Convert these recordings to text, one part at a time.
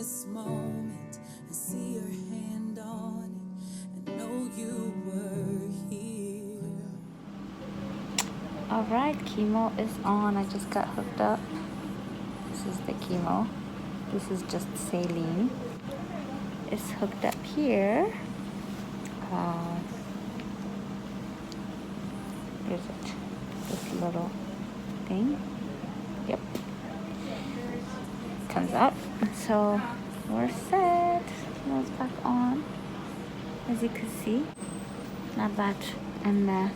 this moment and see your hand on it and know you were here. All right, chemo is on. I just got hooked up. This is the chemo. This is just saline. It's hooked up here. Where is it? This little thing. Yep. Comes out. So we're set. Chemo's back on. As you can see, not bad. I'm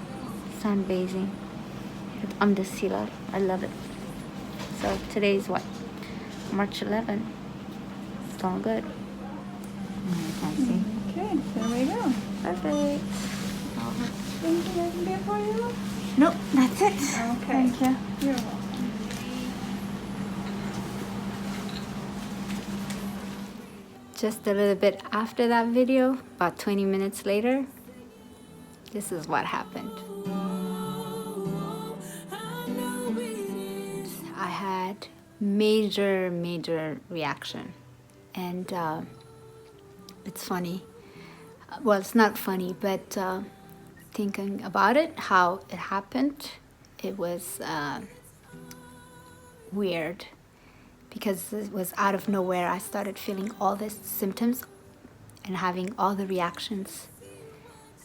sunbathing. I'm the sealer. I love it. So today's what? March 11th. It's all good. You can see. Okay, there we go. Perfect. Anything I can get for you? Nope, that's it. Okay. Thank you. You're welcome. Just a little bit after that video, about 20 minutes later, this is what happened. I had major reaction. And it's funny. Well, it's not funny, but thinking about it, how it happened, it was weird. Because it was out of nowhere. I started feeling all these symptoms and having all the reactions.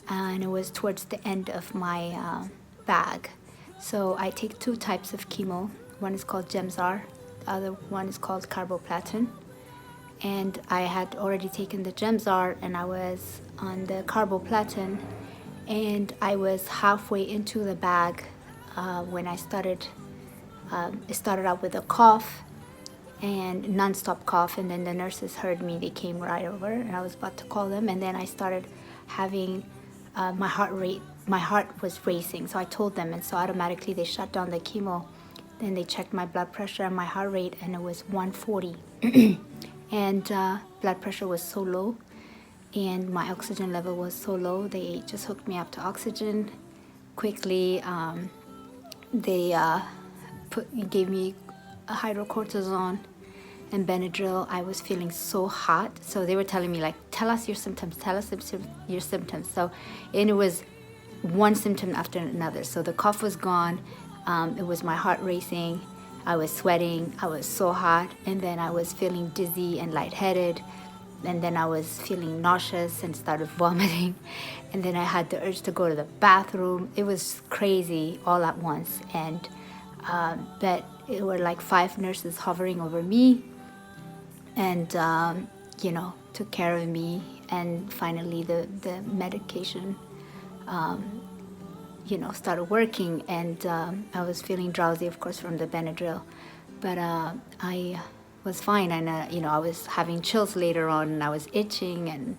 And it was towards the end of my bag. So I take two types of chemo. One is called Gemzar, the other one is called Carboplatin. And I had already taken the Gemzar and I was on the Carboplatin, and I was halfway into the bag when I started. It started out with a cough and non-stop cough, and then the nurses heard me. They came right over and I was about to call them, and then I started having my heart was racing. So I told them, and so automatically they shut down the chemo. Then they checked my blood pressure and my heart rate, and it was 140. And blood pressure was so low and my oxygen level was so low. They just hooked me up to oxygen quickly. They gave me a hydrocortisone and Benadryl. I was feeling so hot, so they were telling me, like, tell us your symptoms, your symptoms. So, and it was one symptom after another. So the cough was gone. It was my heart racing. I was sweating. I was so hot, and then I was feeling dizzy and lightheaded, and then I was feeling nauseous and started vomiting, and then I had the urge to go to the bathroom. It was crazy all at once, and but it were like 5 nurses hovering over me and took care of me. And finally the medication started working, and I was feeling drowsy, of course, from the Benadryl, but I was fine. And I was having chills later on, and I was itching, and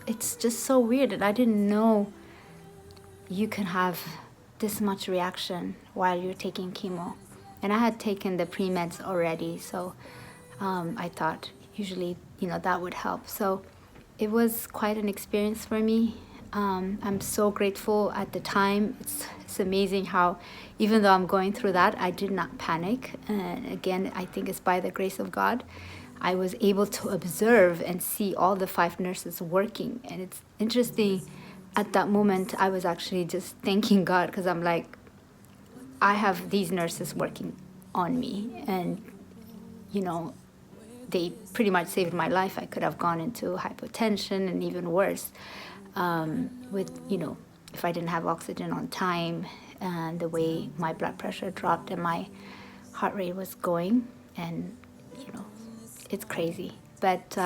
it's just so weird. And I didn't know you can have this much reaction while you're taking chemo. And I had taken the pre-meds already, so I thought usually that would help. So it was quite an experience for me. I'm so grateful at the time. It's amazing how, even though I'm going through that, I did not panic. And again, I think it's by the grace of God, I was able to observe and see all the 5 nurses working. And it's interesting, at that moment, I was actually just thanking God, because I'm like, I have these nurses working on me, and they pretty much saved my life. I could have gone into hypotension and even worse. If I didn't have oxygen on time, and the way my blood pressure dropped and my heart rate was going, and it's crazy. But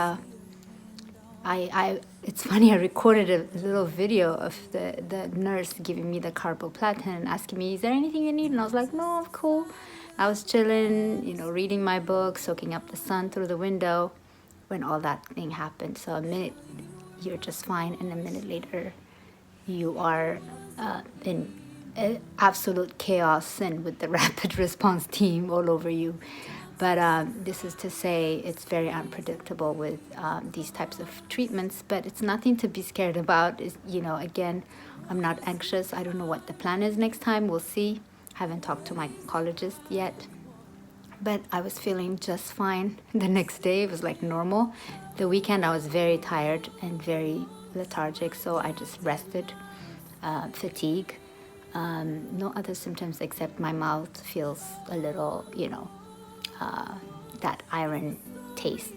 it's funny, I recorded a little video of the nurse giving me the Carboplatin and asking me, is there anything you need? And I was like, no, I'm cool. I was chilling, reading my book, soaking up the sun through the window when all that thing happened. So a minute you're just fine, and a minute later you are in absolute chaos and with the rapid response team all over you. But this is to say, it's very unpredictable with these types of treatments, but it's nothing to be scared about. Again, I'm not anxious. I don't know what the plan is next time. We'll see. Haven't talked to my oncologist yet. But I was feeling just fine. The next day it was like normal. The weekend I was very tired and very lethargic, so I just rested. Fatigue. No other symptoms except my mouth feels a little, that iron taste,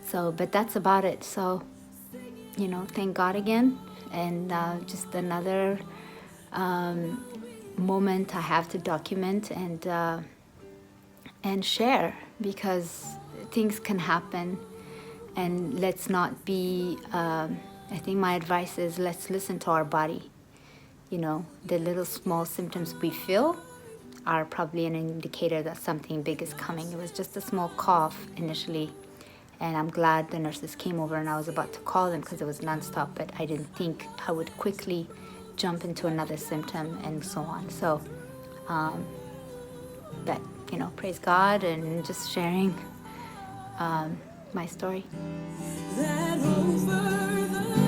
so, but that's about it. So, thank God again. And just another moment I have to document and share, because things can happen, and let's not be, I think my advice is, let's listen to our body. The little small symptoms we feel are probably an indicator that something big is coming. It was just a small cough initially, and I'm glad the nurses came over, and I was about to call them because it was nonstop, but I didn't think I would quickly jump into another symptom and so on. So, but, praise God, and just sharing my story. That over the